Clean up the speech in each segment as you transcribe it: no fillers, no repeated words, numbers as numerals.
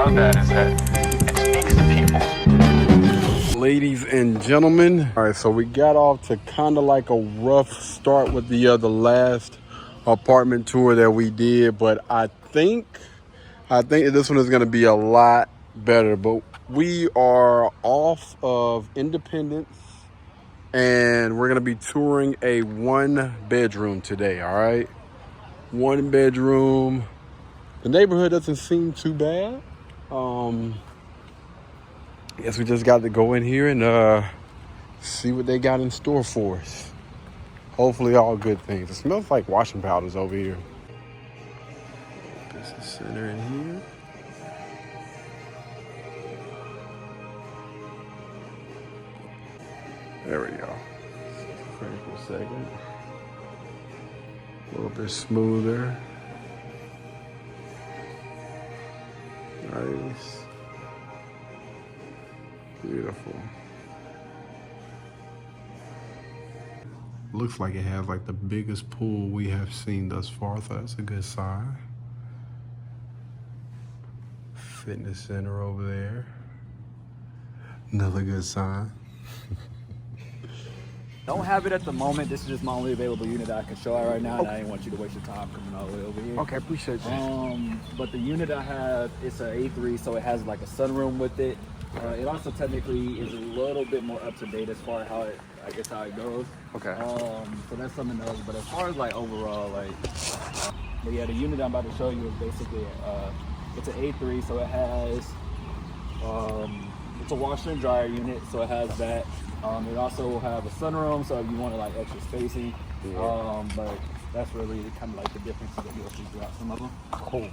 about that is that it speaks to people. Ladies and gentlemen, all right, so we got off to kind of like a rough start with the last apartment tour that we did, but I think this one is going to be a lot better. But we are off of Independence, and we're going to be touring a 1-bedroom today. All right, 1-bedroom. The neighborhood doesn't seem too bad. Guess we just got to go in here and see what they got in store for us. Hopefully all good things. It smells like washing powders over here. Business center in here. There we go. Wait for a second. A little bit smoother. Nice. Beautiful. Looks like it has like the biggest pool we have seen thus far, so that's a good sign. Fitness center over there. Another good sign. Don't have it at the moment. This is just my only available unit that I can show out right now, and I didn't want you to waste your time coming all the way over here. Okay, appreciate that. But the unit I have, it's an A3, so it has like a sunroom with it. It also technically is a little bit more up to date as far as how it goes. Okay. So that's something else. But as far as like overall, but yeah, the unit I'm about to show you is basically it's an A3, so it has it's a washer and dryer unit, so it has that. It also will have a sunroom, so if you want like extra spacing. Yeah. But that's really kind of like the differences that you'll see throughout some of them. Cool.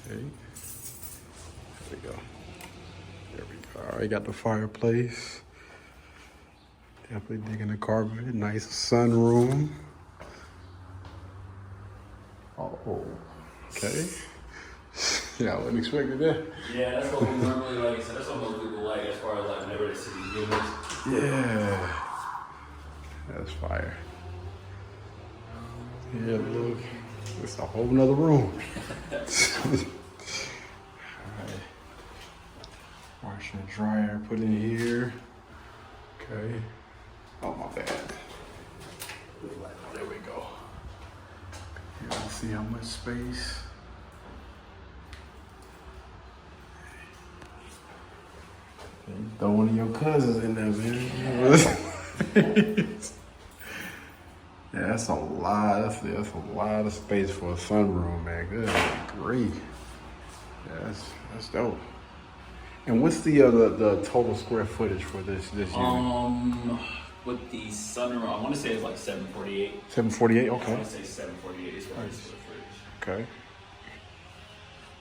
Okay. There we go. All right, got the fireplace. Definitely digging the carpet. Nice sunroom. Oh, okay. Yeah, I wasn't expecting that. Yeah, that's what we normally like. So that's what most people like as far as like whenever they see these units. Yeah. That's fire. Yeah, look. It's a whole nother room. Alright. Washer and dryer put in here. Okay. Oh, my bad. There we go. Here, let's see how much space. You throw one of your cousins in there, man. Yeah, that's a lot. That's a lot of space for a sunroom, man. Good grief. Yeah, that's dope. And what's the total square footage for this unit? With the sunroom, I want to say it's like 748. 748. I Okay. want to say 748 is what it's Okay.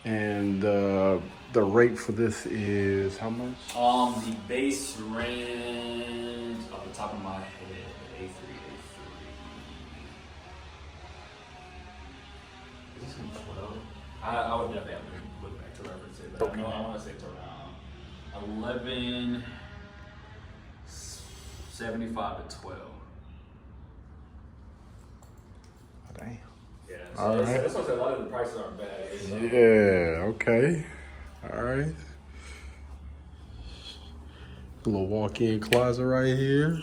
And the rate for this is how much? The base rent off the top of my head, A3. Is this in 12? I would definitely have to look back to reference it, but I want to say it's around 11.75 to 12. Dang. Yeah, All right. that's what I said. A lot of the prices aren't bad. So. Yeah. Okay. All right. A little walk-in closet right here.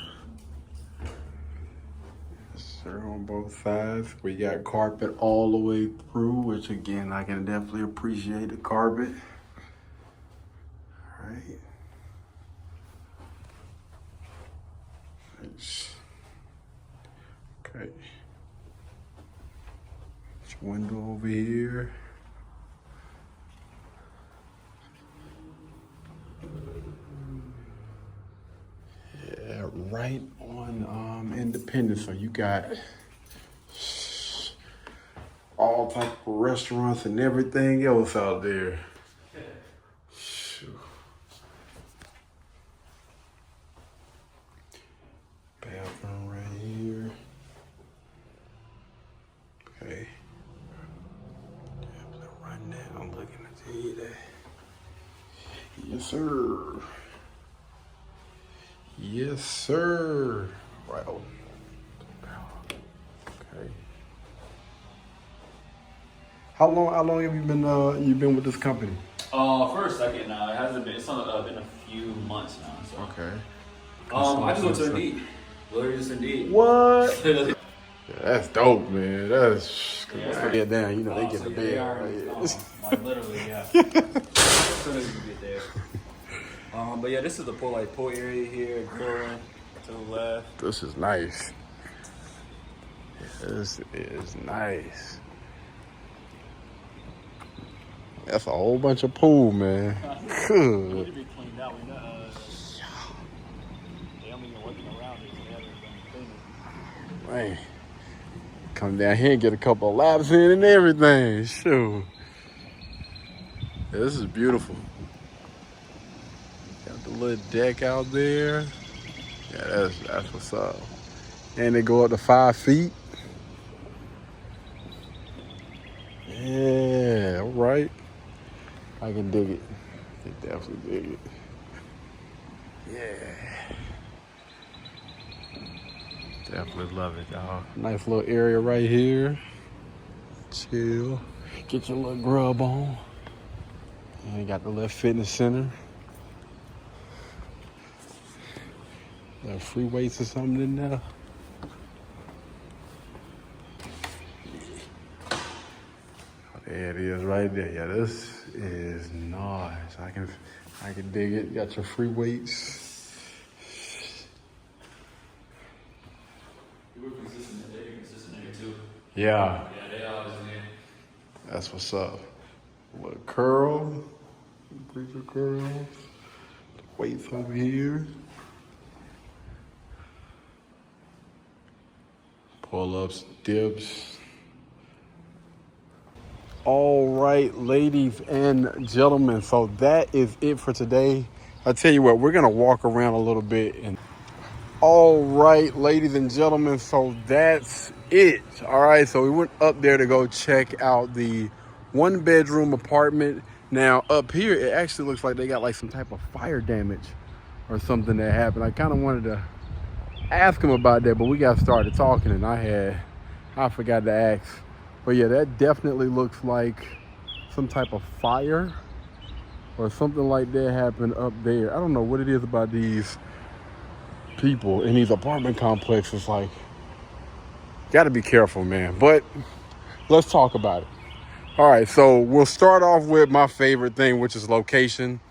Sir, on both sides. We got carpet all the way through, which again, I can definitely appreciate the carpet. All right. Nice. Okay. Window over here. Yeah, right on Independence. So you got all type of restaurants and everything else out there. Bathroom right here. Okay. Right now, I'm looking at tell you that. Yes, sir. Yes, sir. Right. Oh. Okay. How long have you been with this company? For a second now, it hasn't been. It's been a few months now. So. Okay. I just went to Indeed. Literally just Indeed. What? Yeah, That's dope, man. That's Yeah. get down. You know, they get so the they bed. are, Right? like literally, yeah. As soon as you get there. But yeah, this is the pool area here, grilling to the left. This is nice. This is nice. That's a whole bunch of pool, man. Good. Be cleaned out. They haven't even working around it. They haven't been cleaning. Man. Come down here and get a couple of laps in and everything. Sure. Yeah, this is beautiful. Got the little deck out there. Yeah, that's what's up. And they go up to 5 feet. Yeah, all right. I can dig it. I can definitely dig it. Yeah. Definitely love it, dog. Nice little area right here. Chill. Get your little grub on. And you got the little fitness center. Little free weights or something in there. There it is right there. Yeah, this is nice. I can dig it. Got your free weights. You were consistent. They're consistent here too. Yeah, Yeah, they always in here. that's what's up. Little curl. Preacher curls. Weights over here. Pull-ups, dips. All right, ladies and gentlemen, so that is it for today. I tell you what, we're gonna walk around a little bit. And all right, ladies and gentlemen, so that's it. All right, so we went up there to go check out the 1-bedroom apartment. Now up here, it actually looks like they got like some type of fire damage or something that happened. I kind of wanted to ask him about that, but we got started talking and I forgot to ask. But yeah, that definitely looks like some type of fire or something like that happened up there. I don't know what it is about these people in these apartment complexes. Like, gotta be careful, man. But let's talk about it. All right, so we'll start off with my favorite thing, which is location.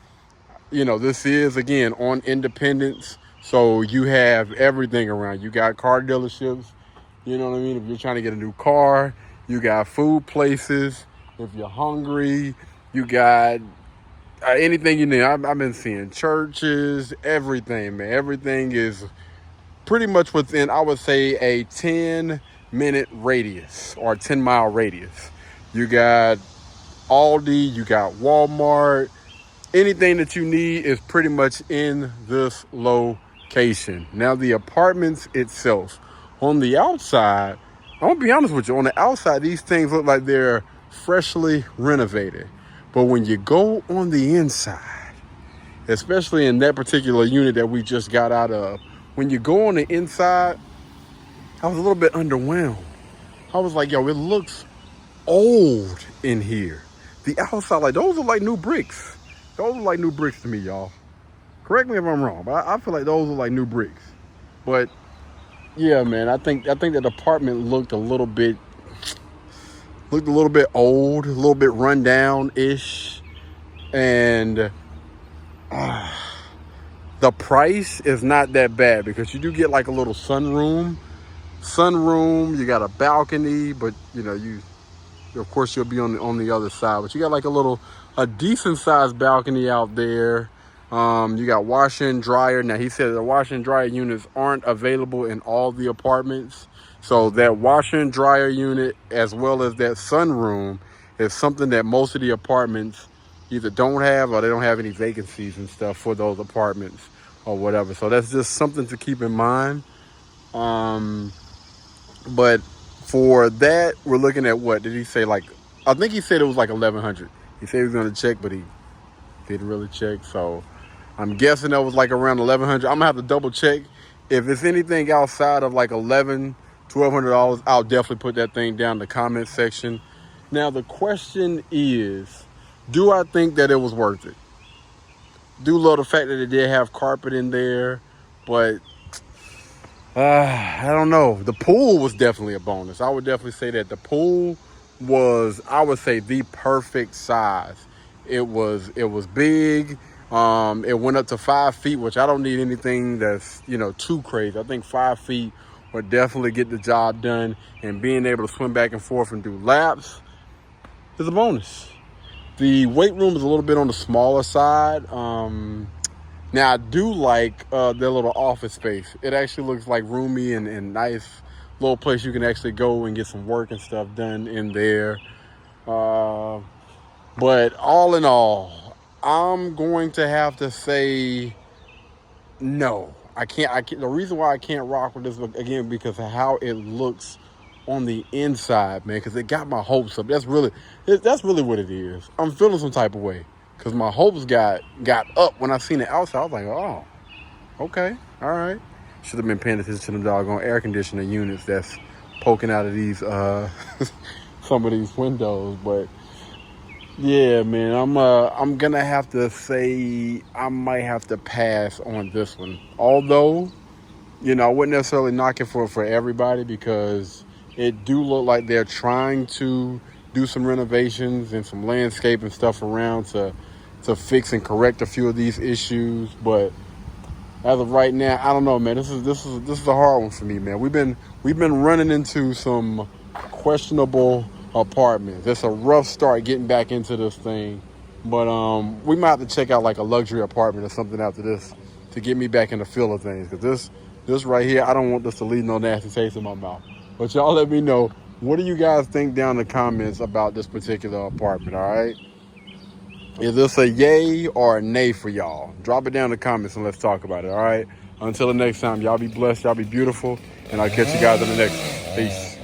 You know, this is, again, on Independence. So you have everything around. You got car dealerships. You know what I mean? If you're trying to get a new car, you got food places. If you're hungry, you got anything you need. I've been seeing churches, everything, man. Everything is pretty much within, I would say, a 10-minute radius or 10-mile radius. You got Aldi, you got Walmart. Anything that you need is pretty much in this location. Now, the apartments itself, on the outside, I'm gonna be honest with you, on the outside, these things look like they're freshly renovated. But when you go on the inside, especially in that particular unit that we just got out of, when you go on the inside, I was a little bit underwhelmed. I was like, yo, it looks old in here. The outside, like, those are like new bricks. Those are like new bricks to me, y'all. Correct me if I'm wrong, but I feel like those are like new bricks. But yeah, man, I think that apartment looked a little bit old, a little bit run down-ish. And the price is not that bad because you do get like a little sunroom. You got a balcony, but you know, of course you'll be on the other side, but you got like a decent sized balcony out there. You got washer and dryer. Now, he said the washer and dryer units aren't available in all the apartments. So that washer and dryer unit, as well as that sunroom, is something that most of the apartments either don't have or they don't have any vacancies and stuff for those apartments or whatever. So that's just something to keep in mind. But for that, we're looking at, what did he say? Like, I think he said it was like 1,100. He said he was going to check, but he didn't really check. So I'm guessing that was like around 1,100. I'm gonna have to double check If it's anything outside of like $1,200, I'll definitely put that thing down in the comment section. Now the question is, do I think that it was worth it? Do love the fact that it did have carpet in there, but I don't know. The pool was definitely a bonus. I would definitely say that the pool was, I would say, the perfect size. It was big. It went up to 5 feet, which I don't need anything that's, too crazy. I think 5 feet would definitely get the job done, and being able to swim back and forth and do laps is a bonus. The weight room is a little bit on the smaller side. Now, I do like their little office space. It actually looks like roomy and nice little place you can actually go and get some work and stuff done in there. But all in all, I'm going to have to say no. I can't. The reason why I can't rock with this, again, because of how it looks on the inside, man, because it got my hopes up. That's really what it is. I'm feeling some type of way because my hopes got up when I seen it outside. I was like, oh, okay, all right. Should have been paying attention to them doggone air conditioning units that's poking out of these some of these windows. But yeah, man, I'm gonna have to say I might have to pass on this one. Although, I wouldn't necessarily knock it for everybody, because it do look like they're trying to do some renovations and some landscaping stuff around to fix and correct a few of these issues. But as of right now, I don't know, man. This is a hard one for me, man. We've been running into some questionable apartments. It's a rough start getting back into this thing, but we might have to check out like a luxury apartment or something after this to get me back in the feel of things. Because this right here, I don't want this to leave no nasty taste in my mouth. But y'all let me know, what do you guys think down in the comments about this particular apartment, all right? Is this a yay or a nay for y'all? Drop it down in the comments and let's talk about it, all right? Until the next time, y'all be blessed, y'all be beautiful, and I'll catch you guys in the next one. Peace.